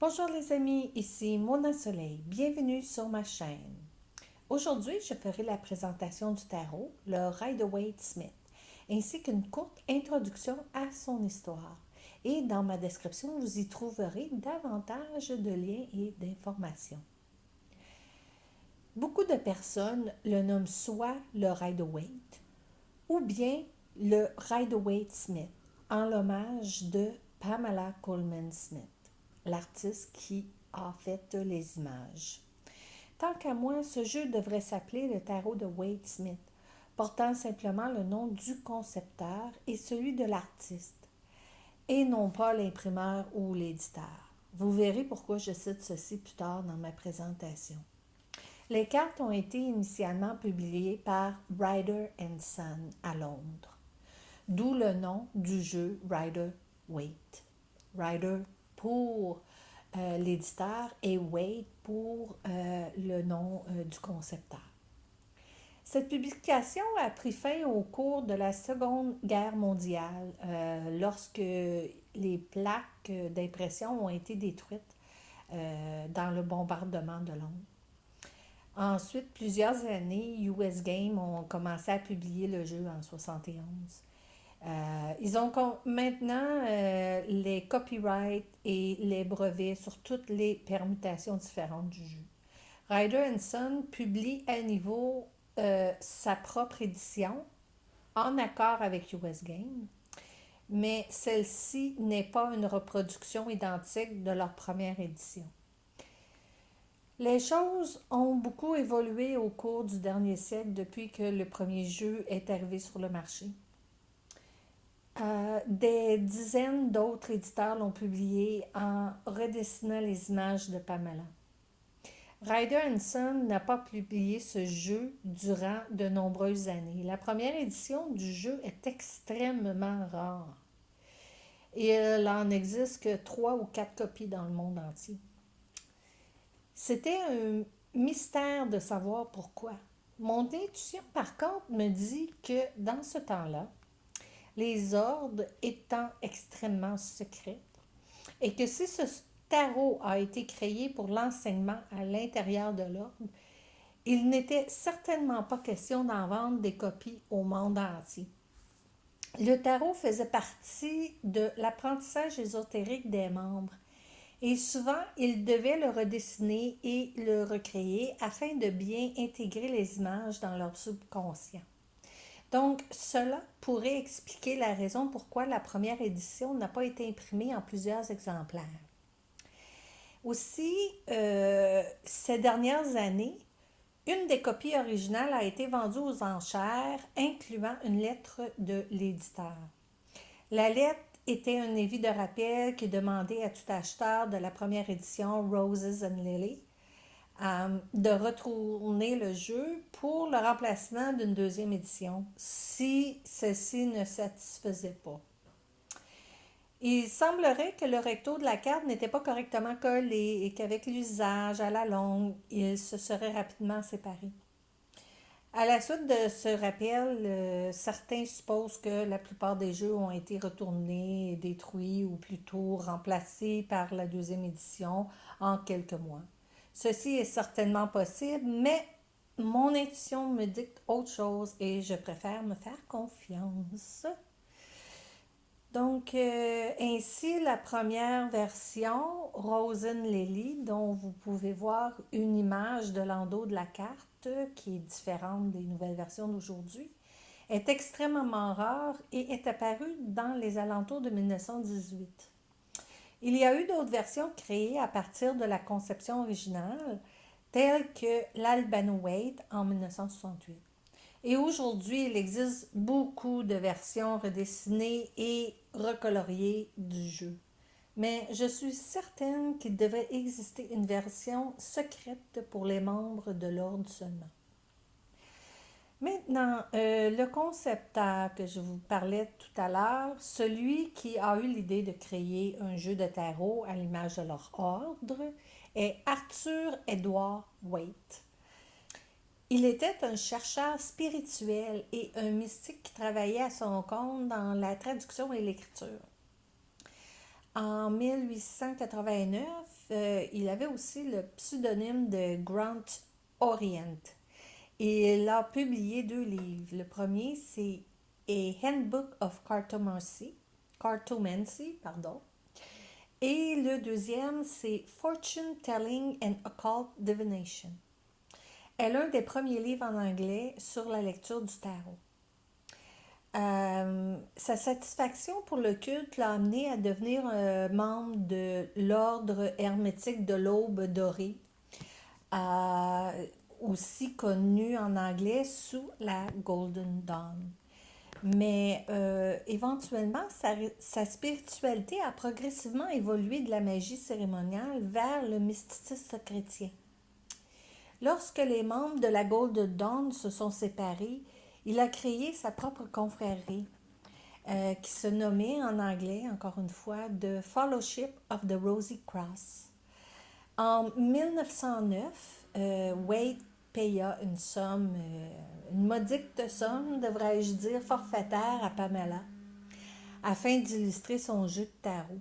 Bonjour les amis, ici Mona Soleil, bienvenue sur ma chaîne. Aujourd'hui, je ferai la présentation du tarot, le Rider-Waite-Smith, ainsi qu'une courte introduction à son histoire. Et dans ma description, vous y trouverez davantage de liens et d'informations. Beaucoup de personnes le nomment soit le Rider-Waite ou bien le Rider-Waite-Smith, en l'hommage de Pamela Colman Smith, l'artiste qui a fait les images. Tant qu'à moi, ce jeu devrait s'appeler le tarot de Waite-Smith, portant simplement le nom du concepteur et celui de l'artiste, et non pas l'imprimeur ou l'éditeur. Vous verrez pourquoi je cite ceci plus tard dans ma présentation. Les cartes ont été initialement publiées par Rider Son à Londres, d'où le nom du jeu Rider-Waite. Rider pour l'éditeur et Waite pour le nom du concepteur. Cette publication a pris fin au cours de la Seconde Guerre mondiale, lorsque les plaques d'impression ont été détruites dans le bombardement de Londres. Ensuite, plusieurs années, US Game ont commencé à publier le jeu en 1971. Ils ont maintenant les copyrights et les brevets sur toutes les permutations différentes du jeu. Rider Son publie à niveau sa propre édition en accord avec US Game, mais celle-ci n'est pas une reproduction identique de leur première édition. Les choses ont beaucoup évolué au cours du dernier siècle depuis que le premier jeu est arrivé sur le marché. Des dizaines d'autres éditeurs l'ont publié en redessinant les images de Pamela. Rider Son n'a pas publié ce jeu durant de nombreuses années. La première édition du jeu est extrêmement rare. Et il n'en existe que 3 ou 4 copies dans le monde entier. C'était un mystère de savoir pourquoi. Mon intuition, par contre, me dit que dans ce temps-là, les ordres étant extrêmement secrets, et que si ce tarot a été créé pour l'enseignement à l'intérieur de l'ordre, il n'était certainement pas question d'en vendre des copies au monde entier. Le tarot faisait partie de l'apprentissage ésotérique des membres, et souvent, ils devaient le redessiner et le recréer afin de bien intégrer les images dans leur subconscient. Donc, cela pourrait expliquer la raison pourquoi la première édition n'a pas été imprimée en plusieurs exemplaires. Aussi, ces dernières années, une des copies originales a été vendue aux enchères, incluant une lettre de l'éditeur. La lettre était un avis de rappel qui demandait à tout acheteur de la première édition Roses and Lily de retourner le jeu pour le remplacement d'une deuxième édition si celle-ci ne satisfaisait pas. Il semblerait que le recto de la carte n'était pas correctement collé et qu'avec l'usage à la longue, il se serait rapidement séparé. À la suite de ce rappel, certains supposent que la plupart des jeux ont été retournés, détruits ou plutôt remplacés par la deuxième édition en quelques mois. Ceci est certainement possible, mais mon intuition me dicte autre chose et je préfère me faire confiance. Donc, ainsi, la première version, Rosen Lily, dont vous pouvez voir une image de l'endos de la carte, qui est différente des nouvelles versions d'aujourd'hui, est extrêmement rare et est apparue dans les alentours de 1918. Il y a eu d'autres versions créées à partir de la conception originale, telles que l'Albano Waite en 1968. Et aujourd'hui, il existe beaucoup de versions redessinées et recoloriées du jeu. Mais je suis certaine qu'il devrait exister une version secrète pour les membres de l'ordre seulement. Maintenant, le concepteur que je vous parlais tout à l'heure, celui qui a eu l'idée de créer un jeu de tarot à l'image de leur ordre, est Arthur Edward Waite. Il était un chercheur spirituel et un mystique qui travaillait à son compte dans la traduction et l'écriture. En 1889, il avait aussi le pseudonyme de Grant Orient. Et il a publié 2 livres. Le premier, c'est A Handbook of Cartomancy, pardon. Et le deuxième, c'est Fortune Telling and Occult Divination. Elle est l'un des premiers livres en anglais sur la lecture du tarot. Sa satisfaction pour le culte l'a amené à devenir membre de l'ordre hermétique de l'Aube dorée, aussi connu en anglais sous la Golden Dawn. Mais éventuellement, sa spiritualité a progressivement évolué de la magie cérémoniale vers le mysticisme chrétien. Lorsque les membres de la Golden Dawn se sont séparés, il a créé sa propre confrérie, qui se nommait en anglais, encore une fois, The Fellowship of the Rosy Cross. En 1909, Wade paya une modique somme, devrais-je dire, forfaitaire à Pamela, afin d'illustrer son jeu de tarot.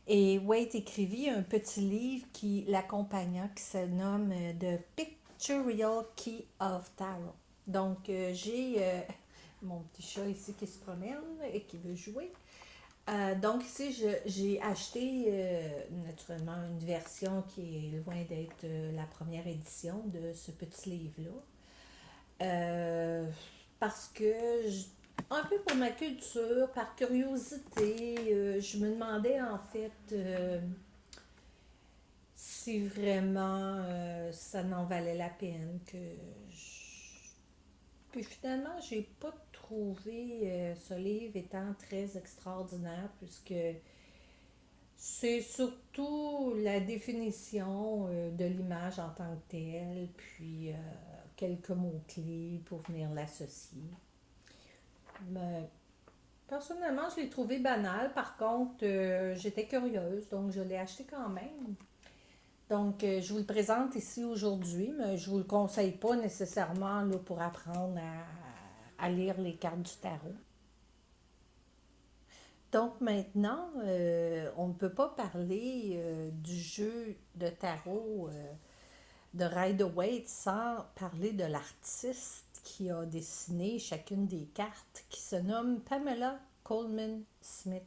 Et Wade écrivit un petit livre qui l'accompagna, qui se nomme The Pictorial Key of Tarot. Donc, j'ai mon petit chat ici qui se promène et qui veut jouer. Donc ici, j'ai acheté naturellement une version qui est loin d'être la première édition de ce petit livre-là. Parce que, un peu pour ma culture, par curiosité, je me demandais en fait si vraiment ça n'en valait la peine que Puis finalement, j'ai pas trouvé ce livre étant très extraordinaire puisque c'est surtout la définition de l'image en tant que telle, puis quelques mots-clés pour venir l'associer. Mais personnellement, je l'ai trouvé banal. Par contre, j'étais curieuse, donc je l'ai acheté quand même. Donc, je vous le présente ici aujourd'hui, mais je ne vous le conseille pas nécessairement là, pour apprendre à lire les cartes du tarot. Donc maintenant, on ne peut pas parler du jeu de tarot de Rider-Waite sans parler de l'artiste qui a dessiné chacune des cartes, qui se nomme Pamela Colman Smith.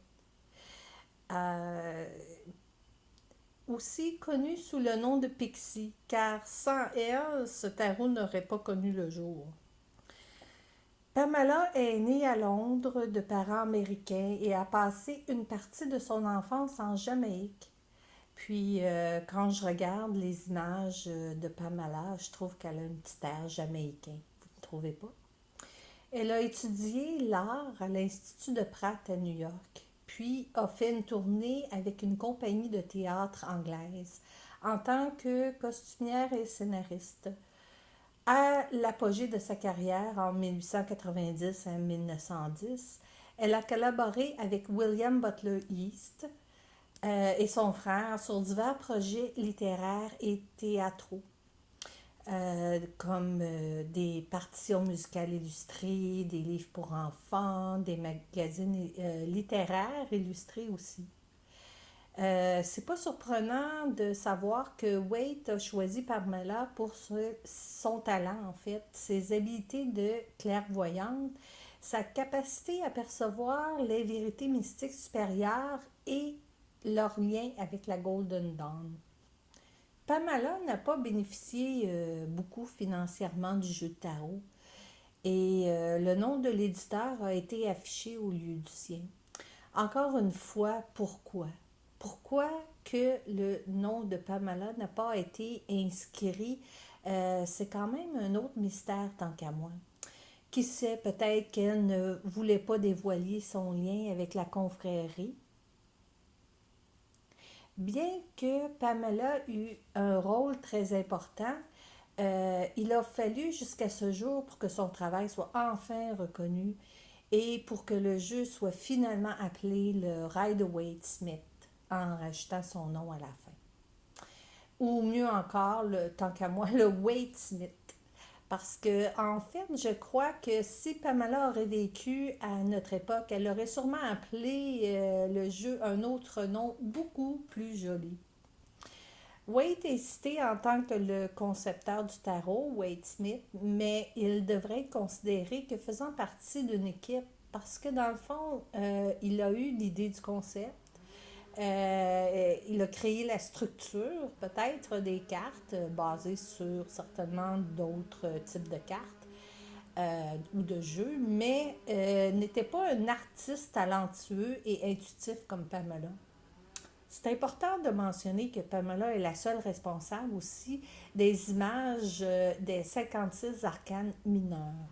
Aussi connue sous le nom de Pixie, car sans elle, ce tarot n'aurait pas connu le jour. Pamela est née à Londres de parents américains et a passé une partie de son enfance en Jamaïque. Puis, quand je regarde les images de Pamela, je trouve qu'elle a un petit air jamaïcain. Vous ne trouvez pas? Elle a étudié l'art à l'Institut de Pratt à New York, puis a fait une tournée avec une compagnie de théâtre anglaise en tant que costumière et scénariste. À l'apogée de sa carrière en 1890 à 1910, elle a collaboré avec William Butler Yeats et son frère sur divers projets littéraires et théâtraux, comme des partitions musicales illustrées, des livres pour enfants, des magazines littéraires illustrés aussi. C'est pas surprenant de savoir que Waite a choisi Pamela pour son talent, en fait, ses habiletés de clairvoyante, sa capacité à percevoir les vérités mystiques supérieures et leur lien avec la Golden Dawn. Pamela n'a pas bénéficié beaucoup financièrement du jeu de tarot et le nom de l'éditeur a été affiché au lieu du sien. Encore une fois, pourquoi? Pourquoi que le nom de Pamela n'a pas été inscrit? C'est quand même un autre mystère tant qu'à moi. Qui sait, peut-être qu'elle ne voulait pas dévoiler son lien avec la confrérie. Bien que Pamela eut un rôle très important, il a fallu jusqu'à ce jour pour que son travail soit enfin reconnu et pour que le jeu soit finalement appelé le Rider-Waite Smith, en rajoutant son nom à la fin. Ou mieux encore, tant qu'à moi, le Waite Smith. Parce que, en fait, je crois que si Pamela aurait vécu à notre époque, elle aurait sûrement appelé le jeu un autre nom beaucoup plus joli. Wade est cité en tant que le concepteur du tarot, Wade Smith, mais il devrait être considéré que faisant partie d'une équipe parce que dans le fond, il a eu l'idée du concept. Il a créé la structure, peut-être des cartes basées sur certainement d'autres types de cartes ou de jeux, mais n'était pas un artiste talentueux et intuitif comme Pamela. C'est important de mentionner que Pamela est la seule responsable aussi des images des 56 arcanes mineurs.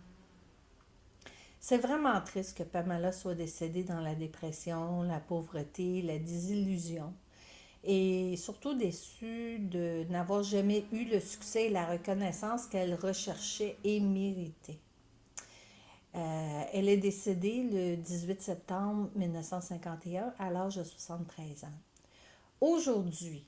C'est vraiment triste que Pamela soit décédée dans la dépression, la pauvreté, la désillusion et surtout déçue de n'avoir jamais eu le succès et la reconnaissance qu'elle recherchait et méritait. Elle est décédée le 18 septembre 1951 à l'âge de 73 ans. Aujourd'hui,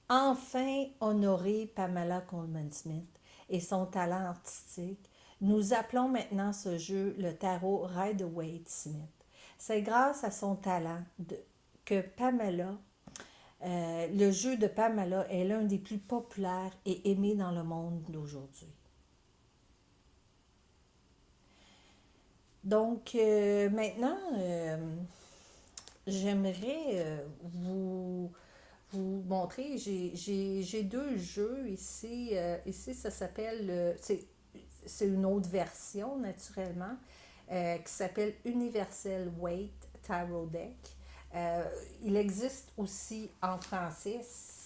enfin honorer Pamela Coleman Smith et son talent artistique, nous appelons maintenant ce jeu le tarot Rider-Waite-Smith. C'est grâce à son talent que Pamela, le jeu de Pamela est l'un des plus populaires et aimés dans le monde d'aujourd'hui. Donc maintenant, j'aimerais vous montrer, j'ai deux jeux ici. Ici, ça s'appelle, c'est une autre version naturellement, qui s'appelle Universal Weight Tarot Deck. Il existe aussi en français,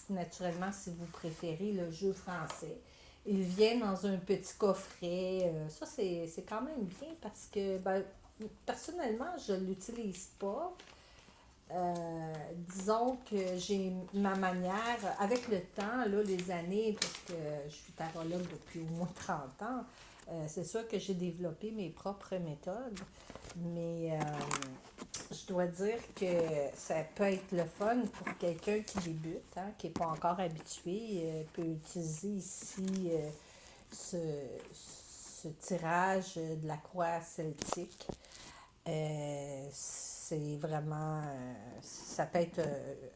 naturellement, si vous préférez le jeu français. Il vient dans un petit coffret. Ça, c'est quand même bien parce que, ben, personnellement, je ne l'utilise pas. Disons que j'ai ma manière, avec le temps, là, les années, parce que je suis tarologue depuis au moins 30 ans, c'est sûr que j'ai développé mes propres méthodes, mais je dois dire que ça peut être le fun pour quelqu'un qui débute, hein, qui n'est pas encore habitué, peut utiliser ici ce, ce tirage de la croix celtique. C'est vraiment, ça peut être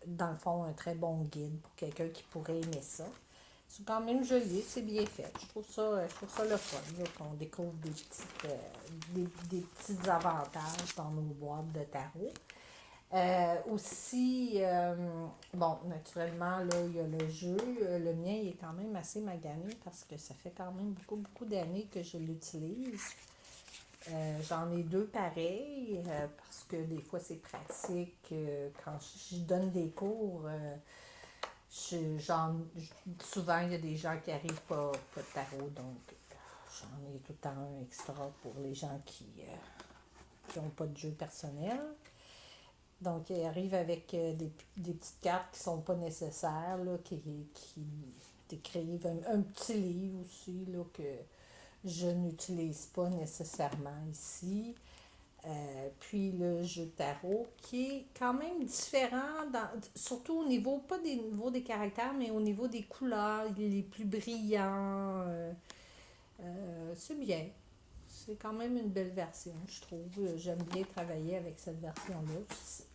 dans le fond un très bon guide pour quelqu'un qui pourrait aimer ça. C'est quand même joli, c'est bien fait. Je trouve ça le fun, là, qu'on découvre des petits avantages dans nos boîtes de tarot. Aussi, bon, naturellement, là, il y a le jeu. Le mien, il est quand même assez magané parce que ça fait quand même beaucoup d'années que je l'utilise. J'en ai deux pareils parce que des fois c'est pratique. Quand je donne des cours, souvent il y a des gens qui n'arrivent pas de tarot, donc j'en ai tout le temps un extra pour les gens qui n'ont pas de jeu personnel. Donc ils arrivent avec des petites cartes qui ne sont pas nécessaires, là, qui décrivent un petit livre aussi là, que je n'utilise pas nécessairement ici. Puis le jeu de tarot qui est quand même différent, surtout au niveau, pas des niveaux des caractères, mais au niveau des couleurs, les plus brillants. C'est bien. C'est quand même une belle version, je trouve. J'aime bien travailler avec cette version-là.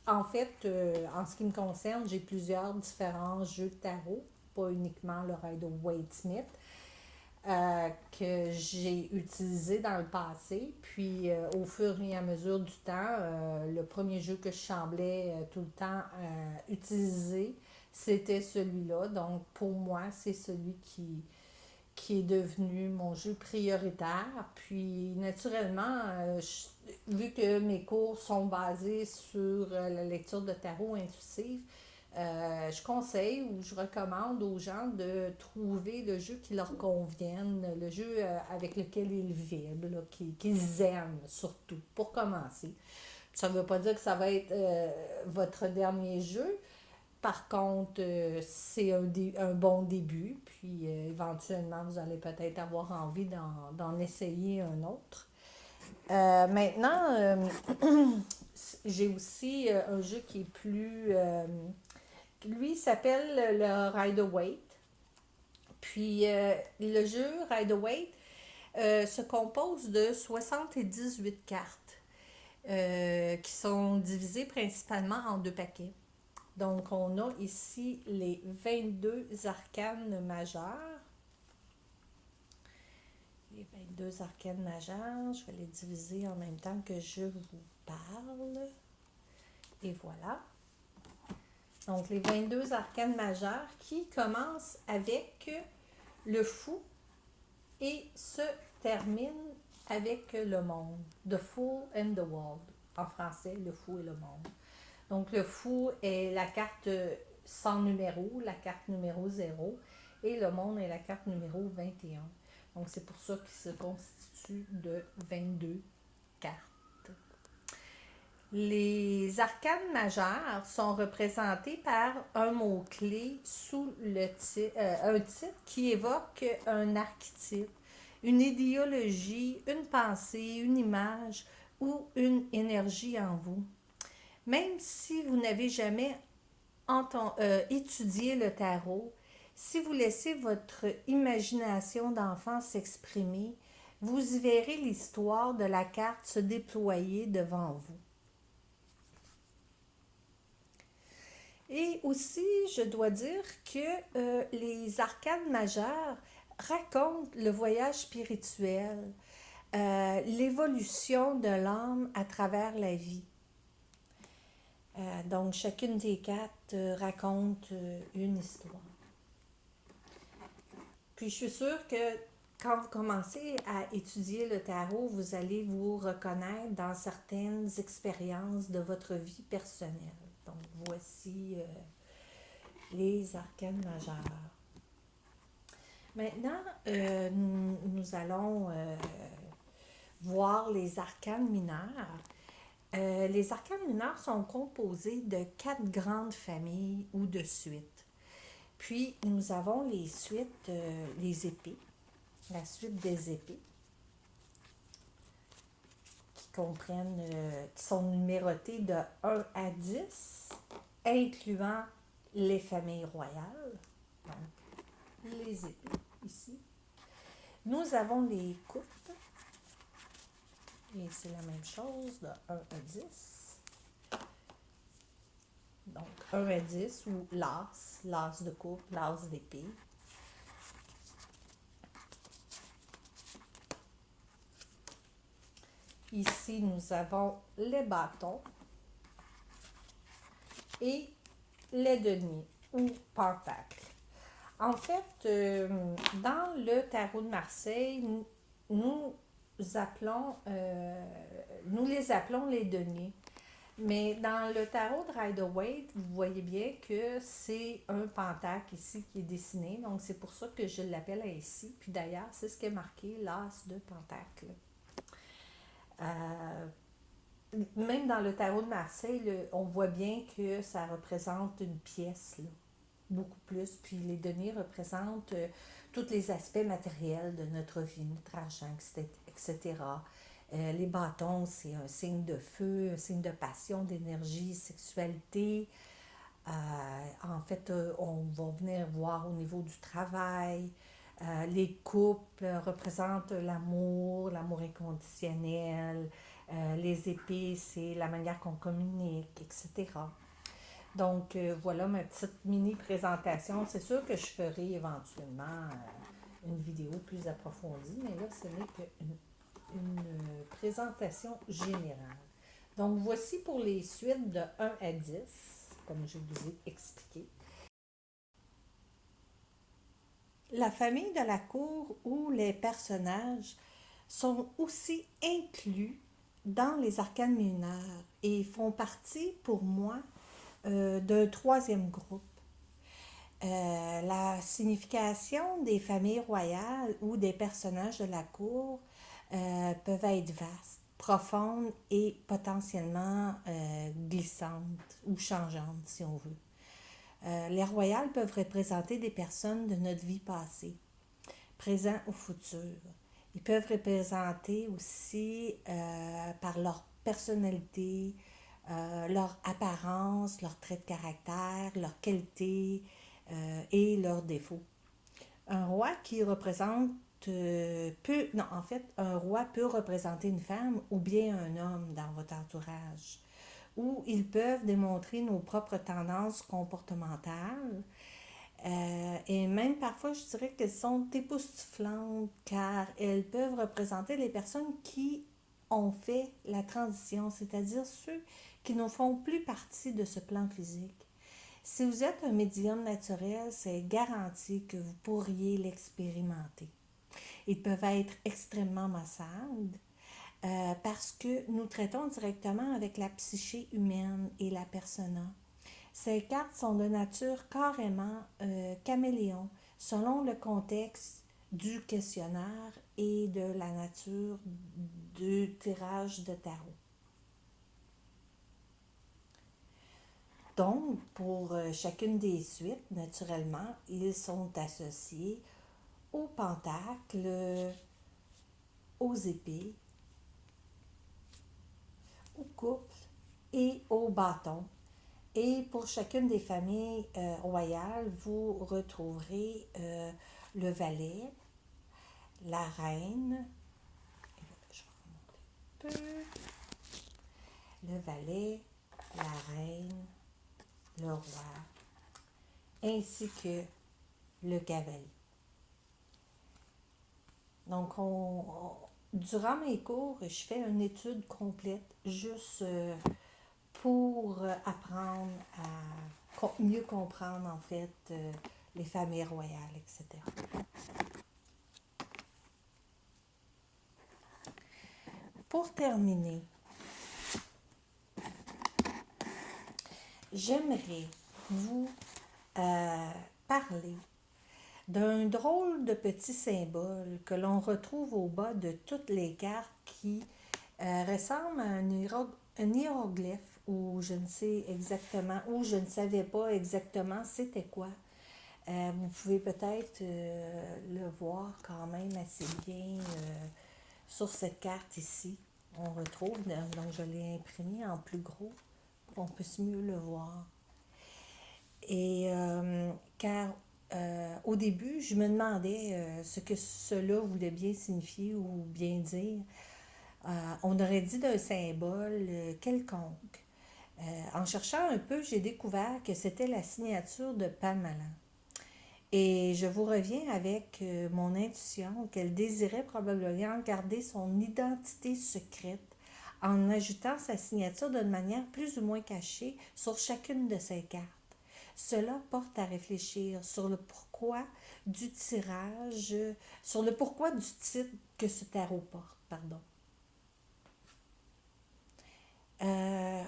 En fait, en ce qui me concerne, j'ai plusieurs différents jeux de tarot, pas uniquement le Rider-Waite-Smith. Que j'ai utilisé dans le passé. Puis au fur et à mesure du temps, le premier jeu que je semblais tout le temps utiliser, c'était celui-là. Donc pour moi, c'est celui qui est devenu mon jeu prioritaire. Puis naturellement, vu que mes cours sont basés sur la lecture de tarot intuitive, je conseille ou je recommande aux gens de trouver le jeu qui leur convienne, le jeu avec lequel ils vibrent, là, qu'ils aiment surtout, pour commencer. Ça ne veut pas dire que ça va être votre dernier jeu. Par contre, c'est un bon début, puis éventuellement, vous allez peut-être avoir envie d'en essayer un autre. Maintenant, j'ai aussi un jeu qui est plus lui s'appelle le Rider-Waite. Puis le jeu Rider-Waite, se compose de 78 cartes qui sont divisées principalement en deux paquets. Donc, on a ici les 22 arcanes majeurs. Les 22 arcanes majeurs, je vais les diviser en même temps que je vous parle. Et voilà. Donc, les 22 arcanes majeurs qui commencent avec le fou et se terminent avec le monde. The Fool and the World. En français, le fou et le monde. Donc, le fou est la carte sans numéro, la carte numéro 0, et le monde est la carte numéro 21. Donc, c'est pour ça qu'il se constitue de 22 cartes. Les arcanes majeures sont représentées par un mot-clé sous un titre qui évoque un archétype, une idéologie, une pensée, une image ou une énergie en vous. Même si vous n'avez jamais étudié le tarot, si vous laissez votre imagination d'enfant s'exprimer, vous y verrez l'histoire de la carte se déployer devant vous. Et aussi, je dois dire que les arcanes majeures racontent le voyage spirituel, l'évolution de l'âme à travers la vie. Donc, chacune des cartes raconte une histoire. Puis, je suis sûre que quand vous commencez à étudier le tarot, vous allez vous reconnaître dans certaines expériences de votre vie personnelle. Donc, voici les arcanes majeures. Maintenant, nous allons voir les arcanes mineures. Les arcanes mineures sont composés de 4 grandes familles ou de suites. Puis, nous avons les suites, les épées, la suite des épées, qui sont numérotées de 1 à 10, incluant les familles royales, donc les épées ici. Nous avons les coupes, et c'est la même chose de 1 à 10. Donc 1 à 10 ou l'as de coupe, l'as d'épée. Ici, nous avons les bâtons et les deniers ou pentacles. En fait, dans le tarot de Marseille, nous les appelons les deniers. Mais dans le tarot de Rider-Waite, vous voyez bien que c'est un pentacle ici qui est dessiné. Donc, c'est pour ça que je l'appelle ainsi. Puis d'ailleurs, c'est ce qui est marqué, l'as de pentacle. Même dans le tarot de Marseille, on voit bien que ça représente une pièce, là, beaucoup plus. Puis les deniers représentent tous les aspects matériels de notre vie, notre argent, etc. Les bâtons, c'est un signe de feu, un signe de passion, d'énergie, sexualité. En fait, on va venir voir au niveau du travail. Les couples représentent l'amour inconditionnel. Les épées, c'est la manière qu'on communique, etc. Donc, voilà ma petite mini-présentation. C'est sûr que je ferai éventuellement une vidéo plus approfondie, mais là, ce n'est qu'une présentation générale. Donc, voici pour les suites de 1 à 10, comme je vous ai expliqué. La famille de la cour ou les personnages sont aussi inclus dans les arcanes mineures et font partie, pour moi, d'un troisième groupe. La signification des familles royales ou des personnages de la cour peuvent être vastes, profondes et potentiellement glissantes ou changeantes, si on veut. Les royales peuvent représenter des personnes de notre vie passée, présent ou futur. Ils peuvent représenter aussi par leur personnalité, leur apparence, leurs traits de caractère, leurs qualités et leurs défauts. Un roi qui représente non, en fait, un roi peut représenter une femme ou bien un homme dans votre entourage, ou ils peuvent démontrer nos propres tendances comportementales. Et même parfois, je dirais qu'elles sont époustouflantes car elles peuvent représenter les personnes qui ont fait la transition, c'est-à-dire ceux qui ne font plus partie de ce plan physique. Si vous êtes un médium naturel, c'est garanti que vous pourriez l'expérimenter. Ils peuvent être extrêmement massades parce que nous traitons directement avec la psyché humaine et la persona. Ces cartes sont de nature carrément caméléon, selon le contexte du questionnaire et de la nature du tirage de tarot. Donc, pour chacune des suites, naturellement, ils sont associés au pentacle, aux épées, au couple et au bâton. Et pour chacune des familles royales, vous retrouverez le valet, la reine, je vais remonter un peu, le valet, la reine, le roi, ainsi que le cavalier. Donc, durant mes cours, je fais une étude complète juste pour apprendre à mieux comprendre, en fait, les familles royales, etc. Pour terminer, j'aimerais vous parler d'un drôle de petit symbole que l'on retrouve au bas de toutes les cartes qui ressemble à un hiéroglyphe où je ne sais exactement, où je ne savais pas exactement c'était quoi. Vous pouvez peut-être le voir quand même assez bien sur cette carte ici. On retrouve, donc je l'ai imprimé en plus gros pour qu'on puisse mieux le voir. Et car au début, je me demandais ce que cela voulait bien signifier ou bien dire. On aurait dit d'un symbole quelconque. En cherchant un peu, j'ai découvert que c'était la signature de Pamela. Et je vous reviens avec mon intuition qu'elle désirait probablement garder son identité secrète en ajoutant sa signature d'une manière plus ou moins cachée sur chacune de ses cartes. Cela porte à réfléchir sur le pourquoi du tirage, sur le pourquoi du titre que ce tarot porte, pardon.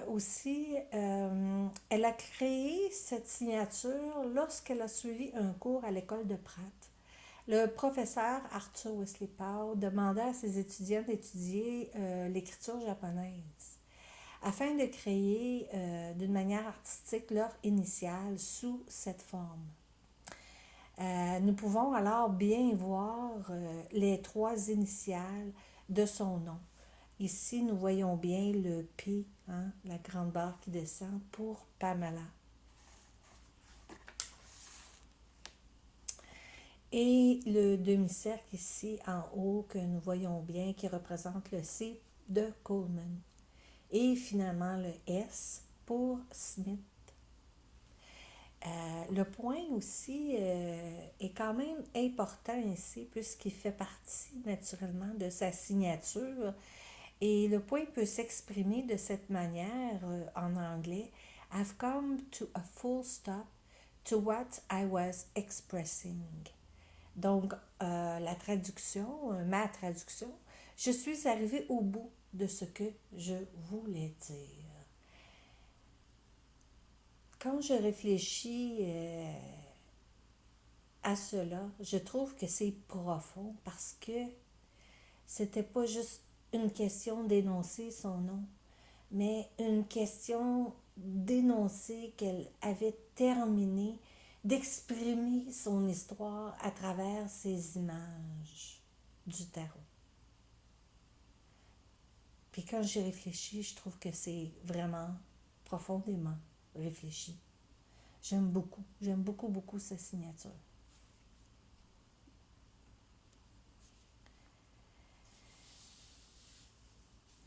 Aussi, elle a créé cette signature lorsqu'elle a suivi un cours à l'école de Pratt. Le professeur Arthur Wesley Powell demanda à ses étudiants d'étudier l'écriture japonaise afin de créer d'une manière artistique leur initiale sous cette forme. Nous pouvons alors bien voir les trois initiales de son nom. Ici, nous voyons bien le P, hein, la grande barre qui descend pour Pamela. Et le demi-cercle ici en haut que nous voyons bien qui représente le C de Coleman. Et finalement le S pour Smith. Le point aussi est quand même important ici puisqu'il fait partie naturellement de sa signature. Et le point peut s'exprimer de cette manière en anglais. I've come to a full stop to what I was expressing. Donc, la traduction, ma traduction, je suis arrivée au bout de ce que je voulais dire. Quand je réfléchis à cela, je trouve que c'est profond parce que c'était pas juste une question d'énoncer son nom, mais une question d'énoncer qu'elle avait terminé d'exprimer son histoire à travers ces images du tarot. Puis quand j'y réfléchis, je trouve que c'est vraiment profondément réfléchi. J'aime beaucoup, beaucoup sa signature.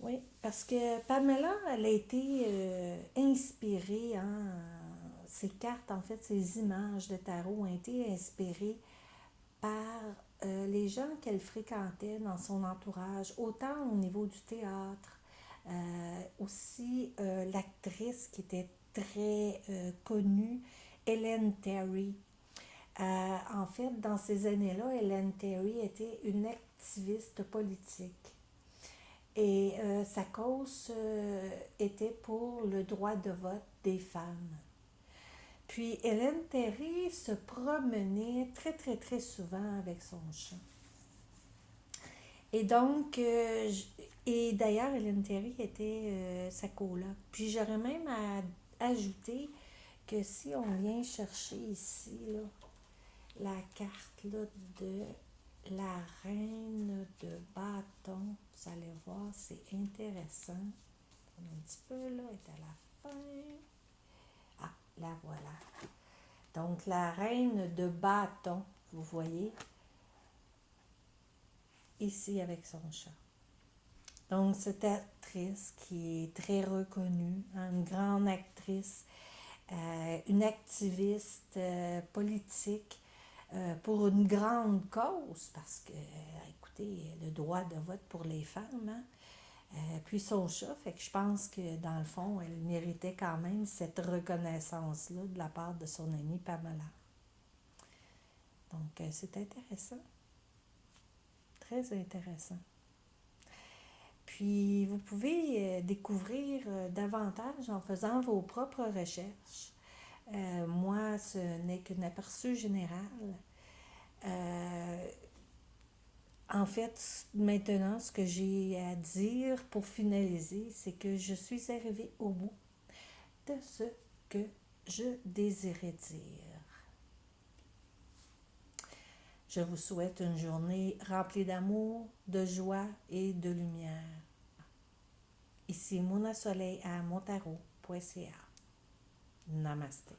Oui, parce que Pamela, elle a été inspirée, ces cartes, en fait, ces images de tarot ont été inspirées par les gens qu'elle fréquentait dans son entourage, autant au niveau du théâtre, aussi l'actrice qui était très connue, Ellen Terry. En fait, dans ces années-là, Ellen Terry était une activiste politique. Et sa cause était pour le droit de vote des femmes. Puis Hélène Terry se promenait très, très, très souvent avec son chat. Et donc, et d'ailleurs, Hélène Terry était sa coloc. Puis j'aurais même à ajouter que si on vient chercher ici, là, la carte là, de la reine de bâton, vous allez voir, c'est intéressant. Un petit peu, là, est à la fin. Ah, la voilà. Donc, la reine de bâton, vous voyez, ici avec son chat. Donc, cette actrice qui est très reconnue, une grande actrice, une activiste politique pour une grande cause, parce que, écoutez, le droit de vote pour les femmes, hein, puis son chat, fait que je pense que dans le fond, elle méritait quand même cette reconnaissance-là de la part de son amie Pamela. Donc, c'est intéressant, très intéressant. Puis, vous pouvez découvrir davantage en faisant vos propres recherches. Moi, ce n'est qu'un aperçu général. En fait, maintenant, ce que j'ai à dire pour finaliser, c'est que je suis arrivée au bout de ce que je désirais dire. Je vous souhaite une journée remplie d'amour, de joie et de lumière. Ici Mona Soleil à montaro.ca. Namaste.